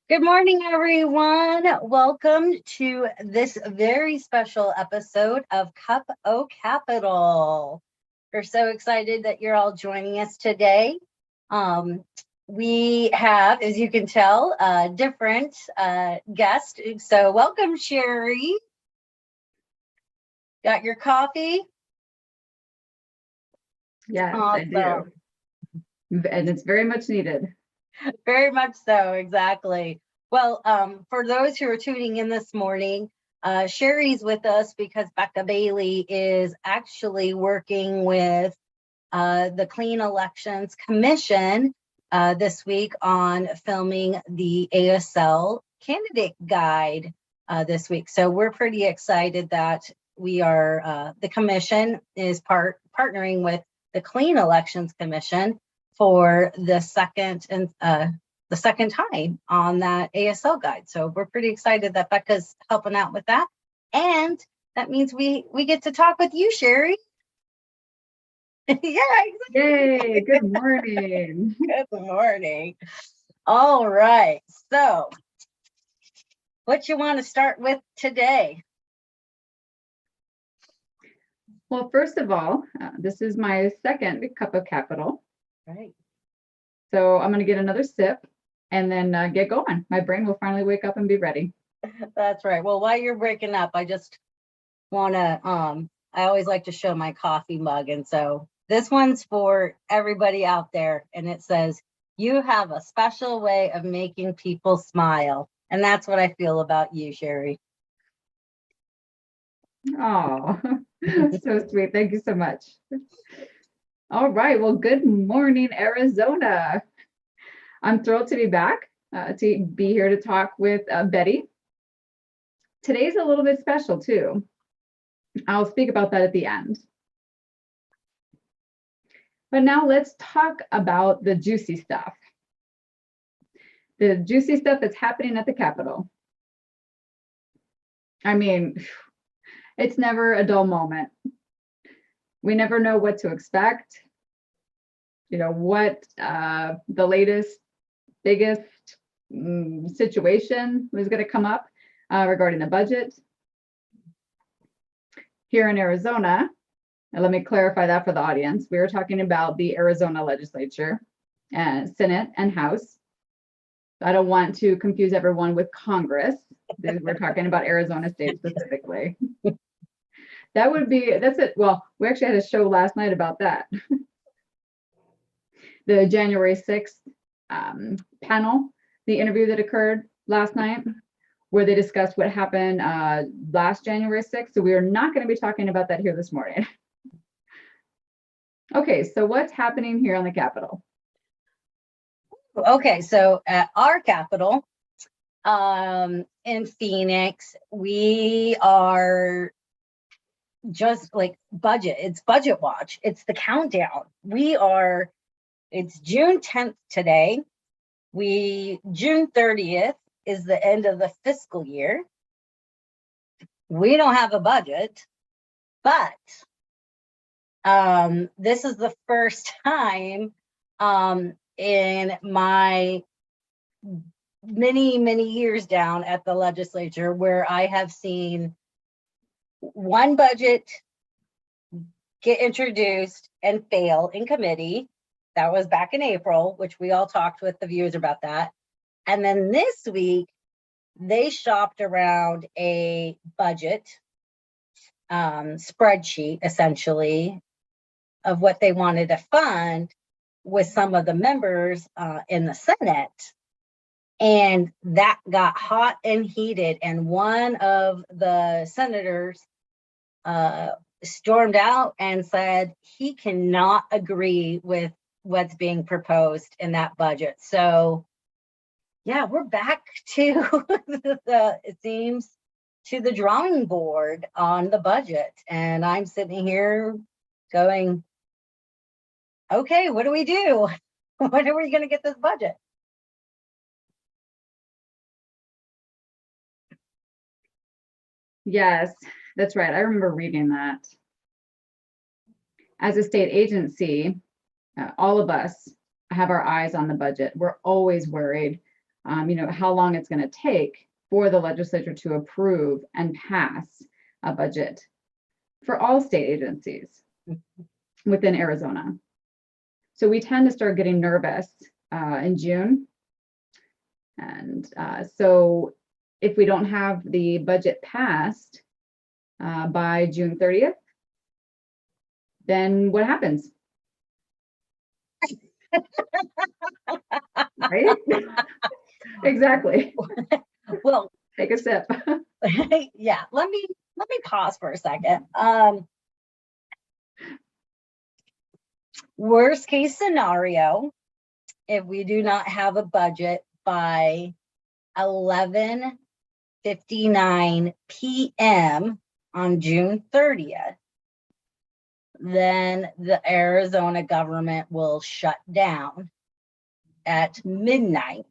Good morning, everyone. Welcome to this very special episode of Cup O Capital. We're so excited that you're all joining us today. Um, we have, as you can tell, a different guest. So, welcome, Sherry. Got your coffee? Yes, I do. Awesome. And it's very much needed. Very much so, exactly. Well, for those who are tuning in this morning, Sherry's with us because Becca Bailey is actually working with the Clean Elections Commission this week on filming the ASL candidate guide this week. So we're pretty excited that the commission is partnering with the Clean Elections Commission for the second time on that ASL guide. So we're pretty excited that Becca's helping out with that. And that means we get to talk with you, Sherry. Yeah, exactly. Yay, good morning. Good morning. All right. So what you want to start with today? Well, first of all, this is my second cup of capital. Right. So I'm going to get another sip and then get going. My brain will finally wake up and be ready. That's right. Well, while you're breaking up, I just want to, I always like to show my coffee mug. And so this one's for everybody out there. And it says, you have a special way of making people smile. And that's what I feel about you, Sherry. Oh, so sweet. Thank you so much. All right. Well, good morning, Arizona. I'm thrilled to be back, to be here to talk with Betty. Today's a little bit special too. I'll speak about that at the end. But now let's talk about the juicy stuff. The juicy stuff that's happening at the Capitol. I mean, it's never a dull moment. We never know what to expect. You know, what the latest, biggest situation was going to come up regarding the budget. Here in Arizona, and let me clarify that for the audience, we are talking about the Arizona legislature, Senate and House. I don't want to confuse everyone with Congress. We're talking about Arizona State specifically. That's it. Well, we actually had a show last night about that. The January 6th panel, the interview that occurred last night, where they discussed what happened last January 6th. So we are not going to be talking about that here this morning. Okay, so what's happening here on the Capitol? Okay, so at our Capitol in Phoenix, we are just like budget. It's budget watch. It's the countdown. It's June 10th today. June 30th is the end of the fiscal year. We don't have a budget, but this is the first time in my many years down at the legislature where I have seen one budget get introduced and fail in committee. That was back in April, which we all talked with the viewers about that. And then this week, they shopped around a budget spreadsheet, essentially, of what they wanted to fund with some of the members in the Senate. And that got hot and heated. And one of the senators stormed out and said he cannot agree with what's being proposed in that budget. So yeah, we're back to it seems, to the drawing board on the budget. And I'm sitting here going, okay, what do we do? When are we going to get this budget? Yes, that's right. I remember reading that. As a state agency, all of us have our eyes on the budget. We're always worried how long it's going to take for the legislature to approve and pass a budget for all state agencies within Arizona. So we tend to start getting nervous in June. And so if we don't have the budget passed by June 30th, then what happens? Right? Exactly. Well, take a sip. Yeah, let me pause for a second. Worst case scenario, if we do not have a budget by 11:59 p.m. on June 30th, then the Arizona government will shut down at midnight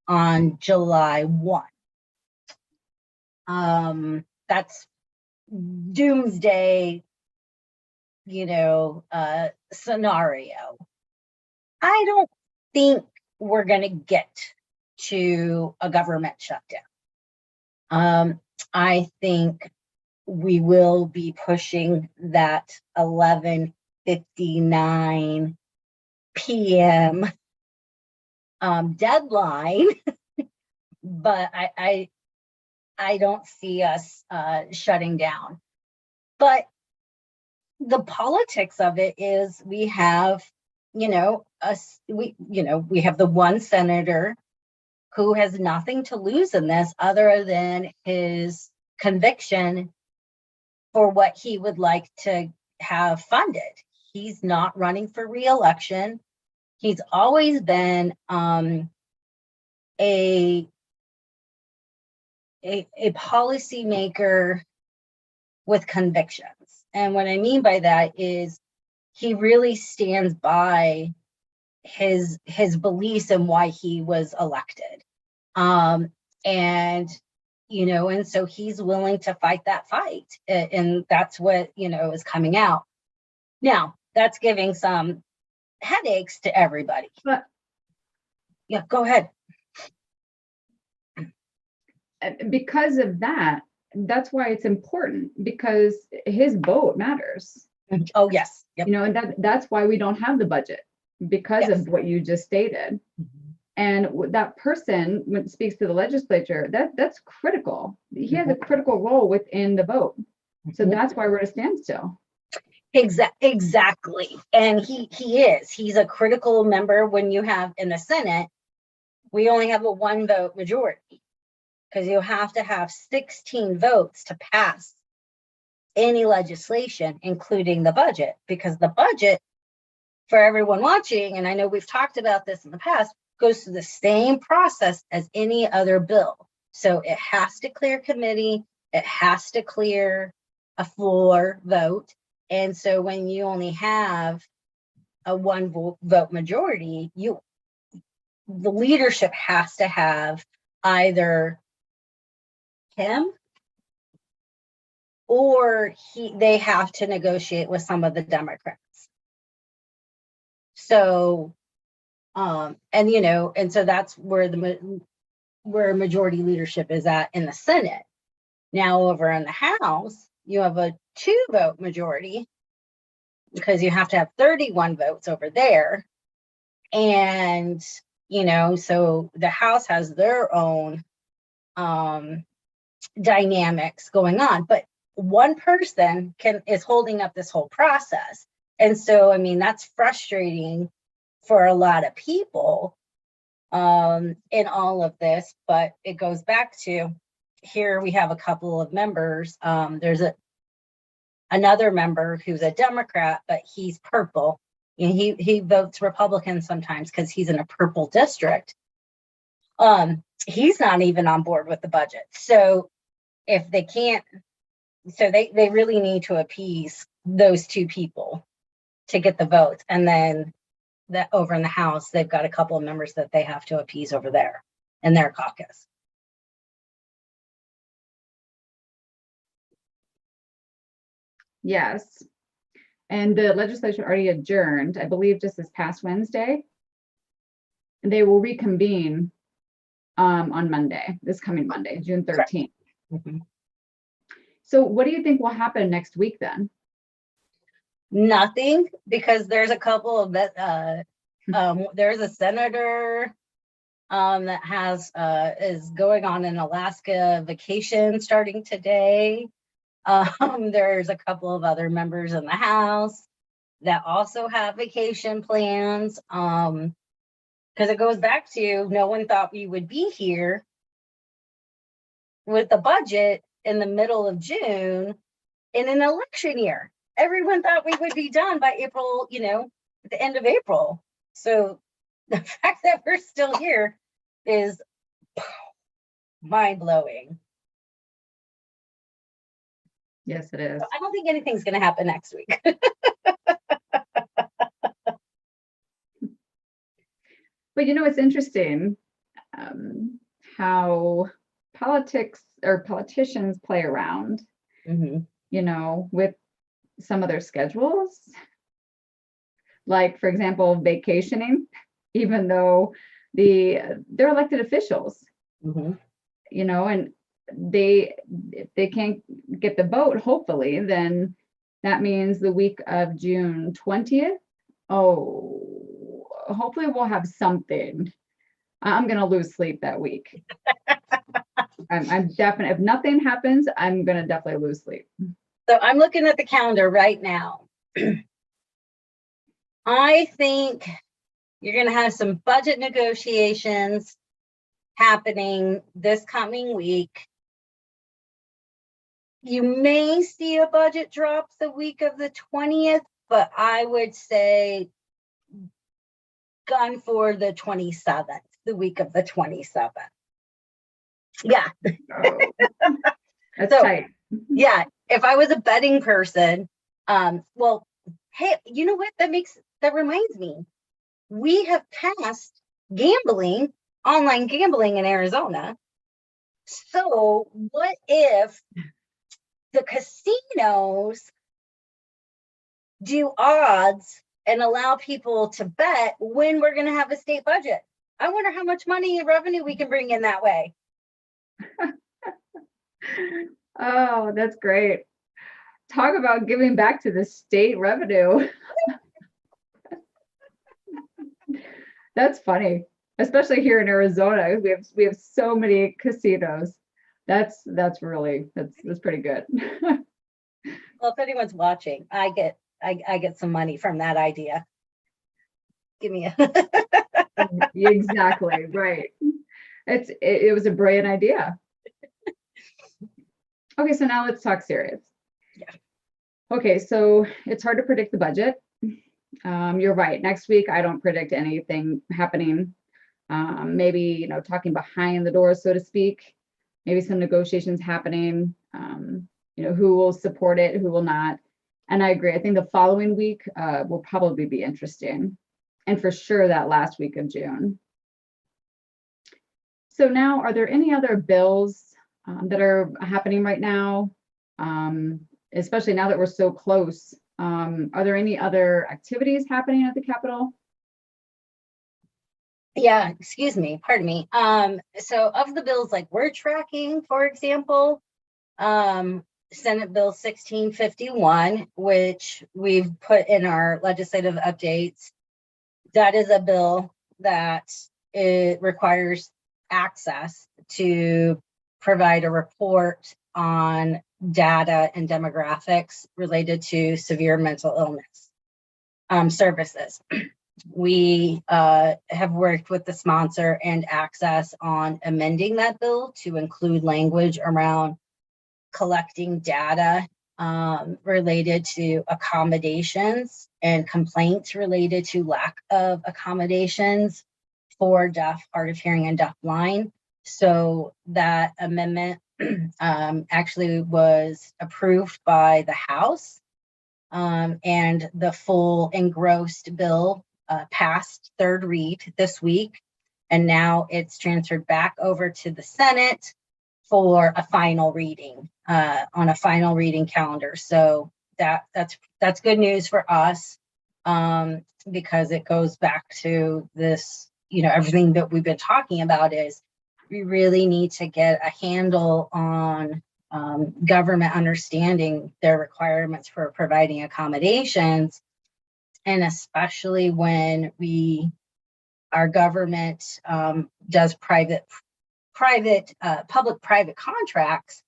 on July 1. That's doomsday, scenario. I don't think we're going to get to a government shutdown. I think we will be pushing that 11:59 p.m. Deadline, but I don't see us shutting down. But the politics of it is we have, we have the one senator who has nothing to lose in this other than his conviction for what he would like to have funded. He's not running for re-election. He's always been a policymaker with convictions. And what I mean by that is he really stands by his beliefs and why he was elected. And so he's willing to fight that fight. And that's what, is coming out. Now, that's giving some headaches to everybody. But yeah, go ahead. Because of that, that's why it's important, because his vote matters. Oh, yes. Yep. And that's why we don't have the budget, because of what you just stated. Mm-hmm. And that person, when it speaks to the legislature, that's critical. He has a critical role within the vote. So that's why we're at a standstill. Exactly. And he's a critical member. When you have in the Senate, we only have a 1-vote majority, because you have to have 16 votes to pass any legislation, including the budget, because the budget, for everyone watching, and I know we've talked about this in the past, goes through the same process as any other bill. So it has to clear committee, it has to clear a floor vote. And so when you only have a 1-vote majority, the leadership has to have either him or they have to negotiate with some of the Democrats. So and so that's where majority leadership is at in the Senate. Now over in the House, you have a 2-vote majority, because you have to have 31 votes over there. And so the House has their own dynamics going on, but one person is holding up this whole process. And so, that's frustrating for a lot of people in all of this, but it goes back to, here we have a couple of members. There's another member who's a Democrat, but he's purple. He votes Republican sometimes because he's in a purple district. He's not even on board with the budget. So if they can't, so they really need to appease those two people to get the votes. And then that over in the House, they've got a couple of members that they have to appease over there in their caucus. Yes. And the legislature already adjourned, I believe, just this past Wednesday. And they will reconvene on Monday, this coming Monday, June 13th. Mhm. So what do you think will happen next week then? Nothing, because there's a couple of there's a senator that has is going on an Alaska vacation starting today. There's a couple of other members in the House that also have vacation plans. Because it goes back to, no one thought we would be here with the budget in the middle of June in an election year. Everyone thought we would be done by April, at the end of April. So the fact that we're still here is mind-blowing. Yes, it is. I don't think anything's going to happen next week. But it's interesting how politics or politicians play around, with some of their schedules. Like, for example, vacationing, even though they're elected officials, and if they can't get the vote, hopefully, then that means the week of June 20th. Hopefully we'll have something. I'm going to lose sleep that week. I'm definitely, if nothing happens, I'm going to definitely lose sleep. So I'm looking at the calendar right now. I think you're going to have some budget negotiations happening this coming week. You may see a budget drop the week of the 20th, but I would say gun for the 27th, the week of the 27th. Yeah. That's So, tight. Yeah, if I was a betting person, well, hey, you know what? That reminds me. We have passed online gambling in Arizona. So what if the casinos do odds and allow people to bet when we're going to have a state budget? I wonder how much money and revenue we can bring in that way. Oh, that's great. Talk about giving back to the state revenue. That's funny, especially here in Arizona. We have so many casinos. That's pretty good. Well, if anyone's watching, I get some money from that idea. Give me a Exactly, right. It was a brilliant idea. Okay, so now let's talk serious. Yeah. Okay, so it's hard to predict the budget. You're right. Next week, I don't predict anything happening. Maybe, talking behind the doors, so to speak. Maybe some negotiations happening. Who will support it, who will not. And I agree. I think the following week will probably be interesting. And for sure that last week of June. So now, are there any other bills that are happening right now, especially now that we're so close? Are there any other activities happening at the Capitol? Yeah, pardon me. So of the bills like we're tracking, for example, Senate Bill 1651, which we've put in our legislative updates, that is a bill that it requires access to provide a report on data and demographics related to severe mental illness services. We have worked with the sponsor and Access on amending that bill to include language around collecting data related to accommodations and complaints related to lack of accommodations for deaf, hard of hearing, and deafblind. So that amendment actually was approved by the House, and the full engrossed bill passed third read this week, and now it's transferred back over to the Senate for a final reading on a final reading calendar. So that's good news for us, because it goes back to this, everything that we've been talking about is we really need to get a handle on government understanding their requirements for providing accommodations, and especially when our government does public-private contracts,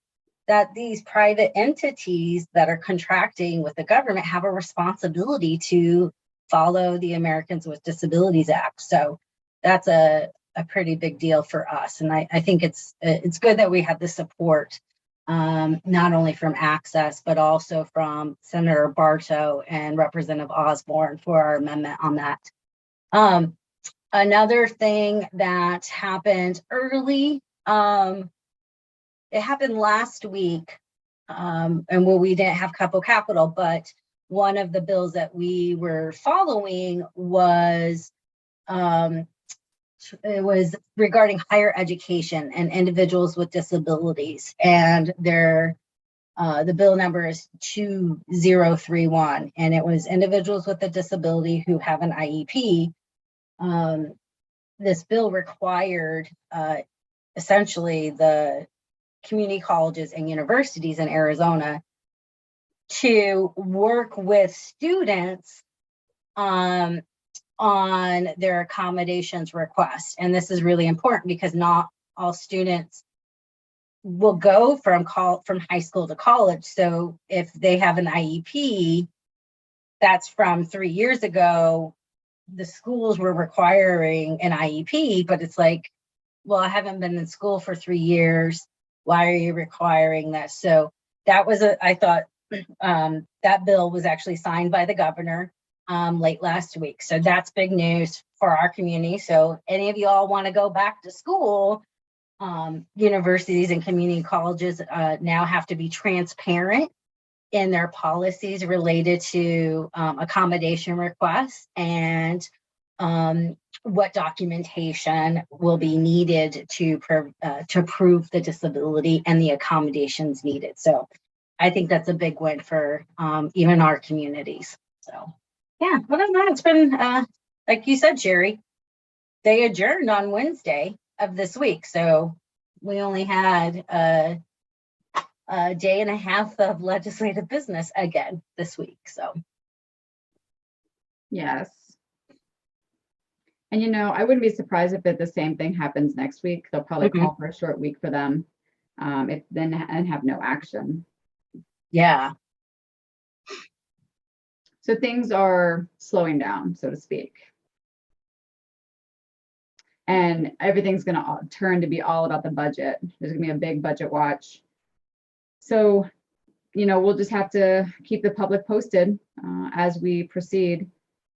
that these private entities that are contracting with the government have a responsibility to follow the Americans with Disabilities Act. So that's a pretty big deal for us. And I think it's good that we have the support, not only from Access, but also from Senator Bartow and Representative Osborne for our amendment on that. Another thing that happened early, it happened last week, and we didn't have capital, but one of the bills that we were following was, it was regarding higher education and individuals with disabilities, and the bill number is 2031, and it was individuals with a disability who have an IEP. This bill required essentially the community colleges and universities in Arizona to work with students on their accommodations request. And this is really important because not all students will go from high school to college. So if they have an IEP that's from 3 years ago, the schools were requiring an IEP, but it's like, well, I haven't been in school for 3 years. Why are you requiring that? So that was I thought that bill was actually signed by the governor late last week. So that's big news for our community. So any of y'all want to go back to school, universities and community colleges now have to be transparent in their policies related to accommodation requests and what documentation will be needed to prove the disability and the accommodations needed. So I think that's a big win for even our communities. So yeah, other than that, it's been, like you said, Sherry, they adjourned on Wednesday of this week. So we only had a day and a half of legislative business again this week. So Yes. And I wouldn't be surprised if the same thing happens next week. They'll probably call for a short week for them, and have no action. Yeah. So things are slowing down, so to speak. And everything's going to turn to be all about the budget. There's going to be a big budget watch. So, we'll just have to keep the public posted as we proceed.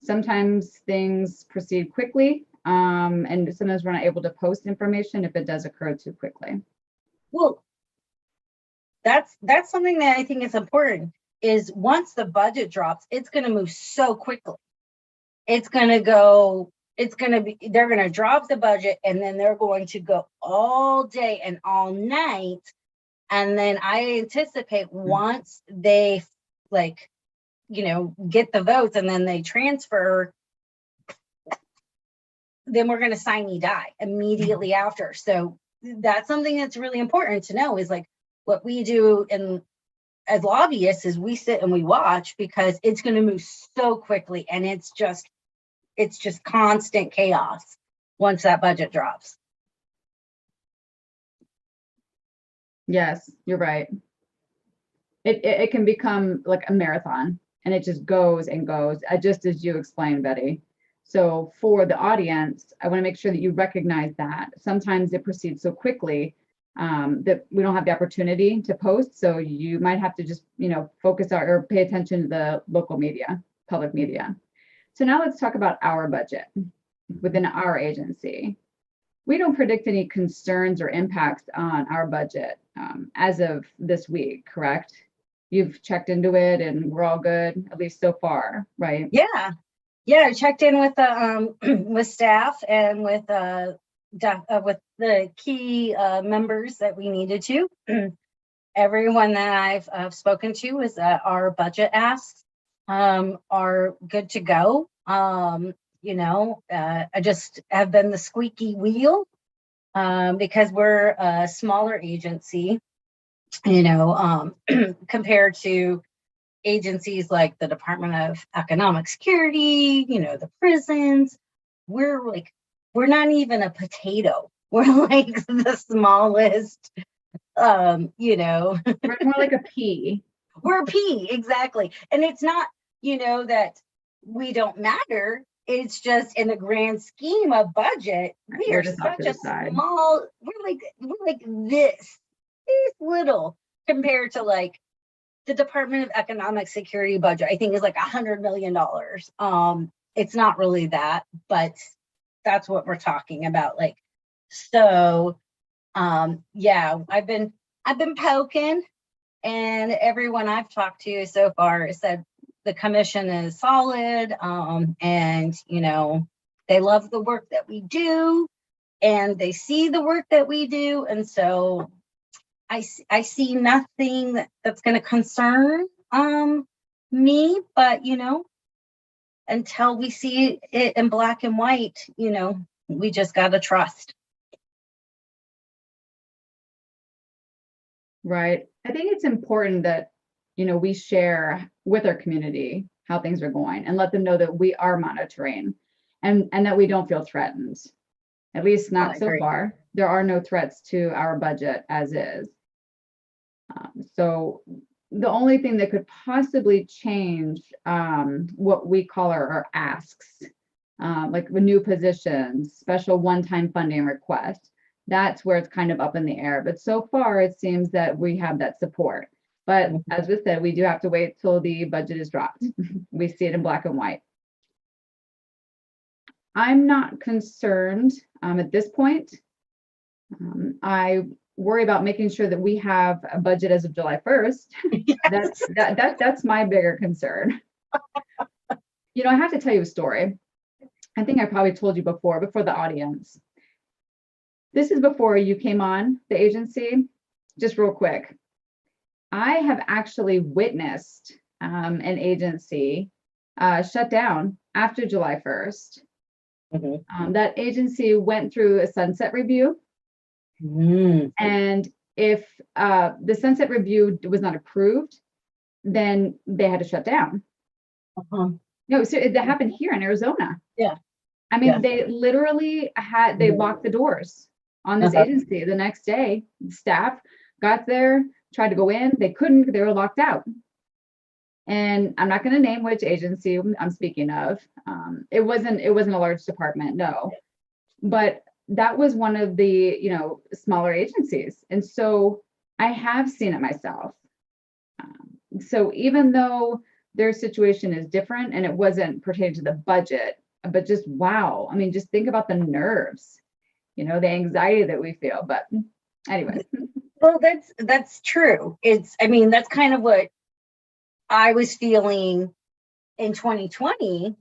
Sometimes things proceed quickly, and sometimes we're not able to post information if it does occur too quickly. Well, that's something that I think is important, is once the budget drops, it's going to move so quickly. They're going to drop the budget, and then they're going to go all day and all night. And then I anticipate once they get the votes and then they transfer, then we're going to sine die immediately after. So that's something that's really important to know, is like what we do as lobbyists is we sit and we watch, because it's going to move so quickly, and it's just constant chaos once that budget drops. Yes, you're right. It can become like a marathon, and it just goes and goes, just as you explained, Betty. So for the audience, I want to make sure that you recognize that sometimes it proceeds so quickly that we don't have the opportunity to post. So you might have to just, focus or pay attention to the local media, public media. So now let's talk about our budget within our agency. We don't predict any concerns or impacts on our budget as of this week, correct? You've checked into it and we're all good, at least so far, right? Yeah. I checked in with with staff and with the key members that we needed to. Everyone that I've spoken to is that our budget asks are good to go. I just have been the squeaky wheel because we're a smaller agency, compared to agencies like the Department of Economic Security, the prisons. We're not even a potato. We're like the smallest, We're more like a pea. we're a pea, exactly. And it's not, that we don't matter. It's just in the grand scheme of budget, we We're are just off to such the a side. small, we're like this little compared to like the Department of Economic Security budget, I think is like $100 million. It's not really that, but that's what we're talking about. Like, so, yeah, I've been poking, and everyone I've talked to so far said the commission is solid, and they love the work that we do, and they see the work that we do, and so I see nothing that's going to concern me, but until we see it in black and white, we just got to trust. Right. I think it's important that, we share with our community how things are going and let them know that we are monitoring and that we don't feel threatened. At least not so far. There are no threats to our budget as is. So the only thing that could possibly change what we call our asks, like new positions, special one-time funding requests, that's where it's kind of up in the air. But so far, it seems that we have that support. But as we said, we do have to wait till the budget is dropped. We see it in black and white. I'm not concerned at this point. I worry about making sure that we have a budget as of July 1st. Yes. That's my bigger concern. I have to tell you a story. I think I probably told you before the audience. This is before you came on the agency. Just real quick. I have actually witnessed an agency shut down after July 1st. Mm-hmm. That agency went through a sunset review. Mm-hmm. And if the sunset review was not approved, then they had to shut down. Uh-huh. No, so that happened here in Arizona. Yeah. I mean, Yeah. they literally they locked the doors on this agency. The next day, staff got there, tried to go in, they couldn't, they were locked out. And I'm not going to name which agency I'm speaking of. It wasn't a large department, no. But that was one of the, smaller agencies. And so I have seen it myself. So even though their situation is different and it wasn't pertaining to the budget, but just, wow. I mean, just think about the nerves, the anxiety that we feel. But anyway. Well, that's true. That's kind of what I was feeling in 2020,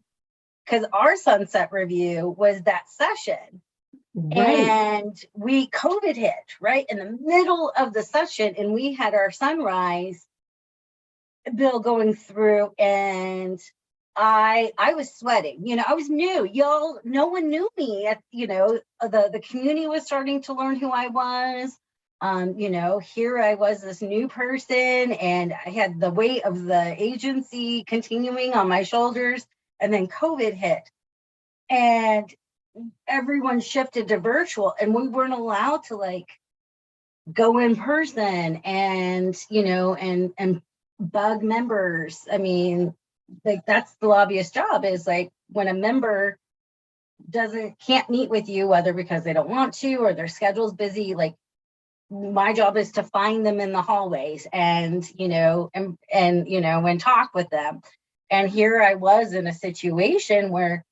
because our sunset review was that session. Right. And COVID hit right in the middle of the session, and we had our sunrise bill going through, and I was sweating. I was new, y'all. No one knew me. The community was starting to learn who I was. Here I was, this new person, and I had the weight of the agency continuing on my shoulders, and then COVID hit, and everyone shifted to virtual, and we weren't allowed to like go in person and and bug members. I mean, like, that's the lobbyist job, is like when a member can't meet with you, whether because they don't want to or their schedule's busy, like my job is to find them in the hallways and and talk with them. And here I was in a situation where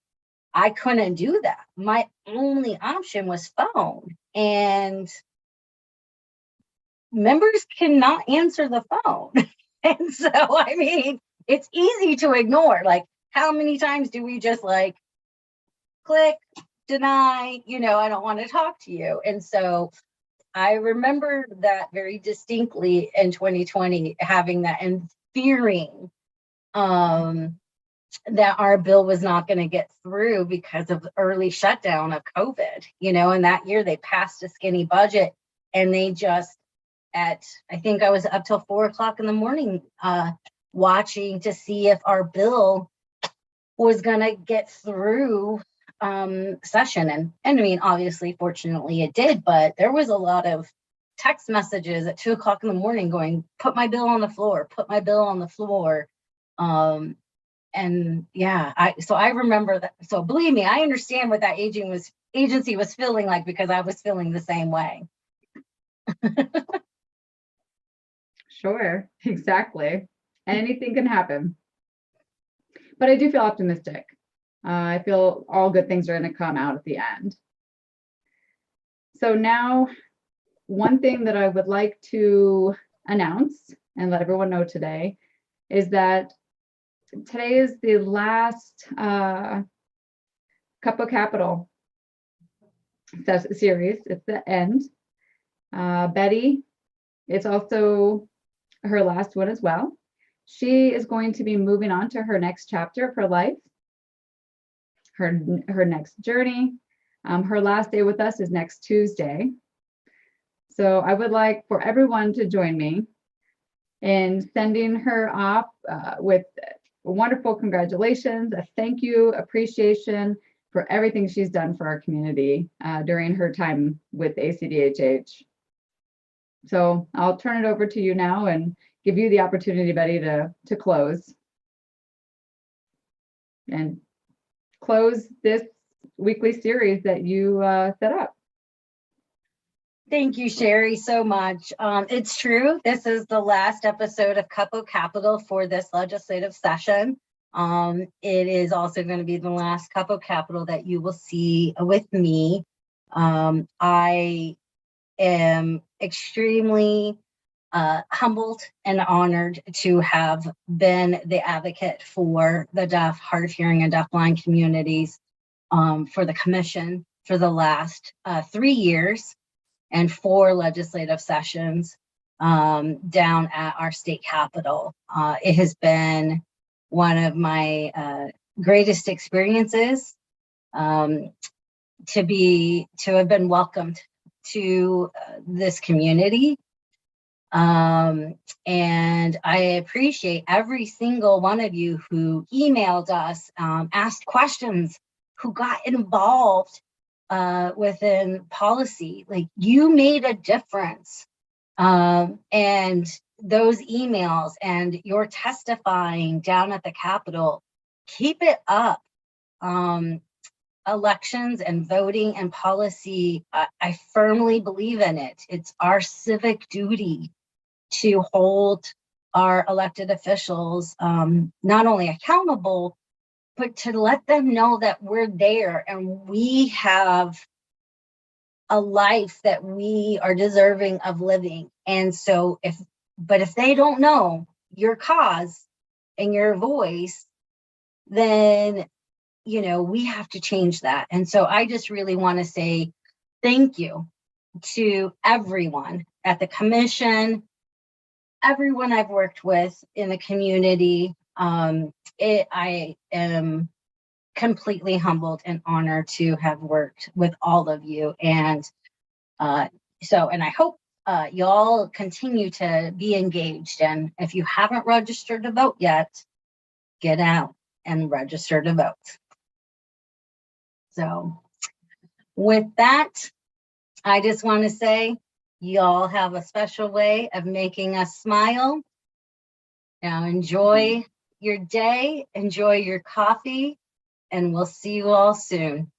I couldn't do that. My only option was phone, and members cannot answer the phone. And so, it's easy to ignore. Like, how many times do we just like click, deny, I don't want to talk to you. And so I remember that very distinctly in 2020, having that and fearing that our bill was not going to get through because of the early shutdown of COVID, and that year they passed a skinny budget, and they just I think I was up till 4 o'clock in the morning, watching to see if our bill was going to get through session. And I mean, obviously, fortunately it did, but there was a lot of text messages at 2 o'clock in the morning going, put my bill on the floor, put my bill on the floor. And yeah, I remember that. So believe me, I understand what that agency was feeling like, because I was feeling the same way. Sure, exactly. Anything can happen. But I do feel optimistic. I feel all good things are going to come out at the end. So now, one thing that I would like to announce and let everyone know today is that today is the last Cup of Capital series. It's the end. Betty, it's also her last one as well. She is going to be moving on to her next chapter of her life, her next journey. Her last day with us is next Tuesday. So I would like for everyone to join me in sending her off with wonderful congratulations, a thank you, appreciation for everything she's done for our community during her time with ACDHH. So I'll turn it over to you now and give you the opportunity, Betty, to close and close this weekly series that you set up. Thank you, Sherry, so much. It's true. This is the last episode of Cup of Capital for this legislative session. It is also going to be the last Cup of Capital that you will see with me. I am extremely humbled and honored to have been the advocate for the deaf, hard of hearing, and deafblind communities for the commission for the last 3 years and 4 legislative sessions down at our state capitol. It has been one of my greatest experiences to have been welcomed to this community. And I appreciate every single one of you who emailed us, asked questions, who got involved within policy. Like, you made a difference. And those emails and your testifying down at the Capitol, keep it up. Elections and voting and policy, I firmly believe in it. It's our civic duty to hold our elected officials not only accountable, but to let them know that we're there and we have a life that we are deserving of living. And so if they don't know your cause and your voice, then we have to change that. And so I just really want to say thank you to everyone at the commission, everyone I've worked with in the community. I am completely humbled and honored to have worked with all of you. And I hope y'all continue to be engaged. And if you haven't registered to vote yet, get out and register to vote. So with that, I just want to say y'all have a special way of making us smile. Now enjoy your day, enjoy your coffee, and we'll see you all soon.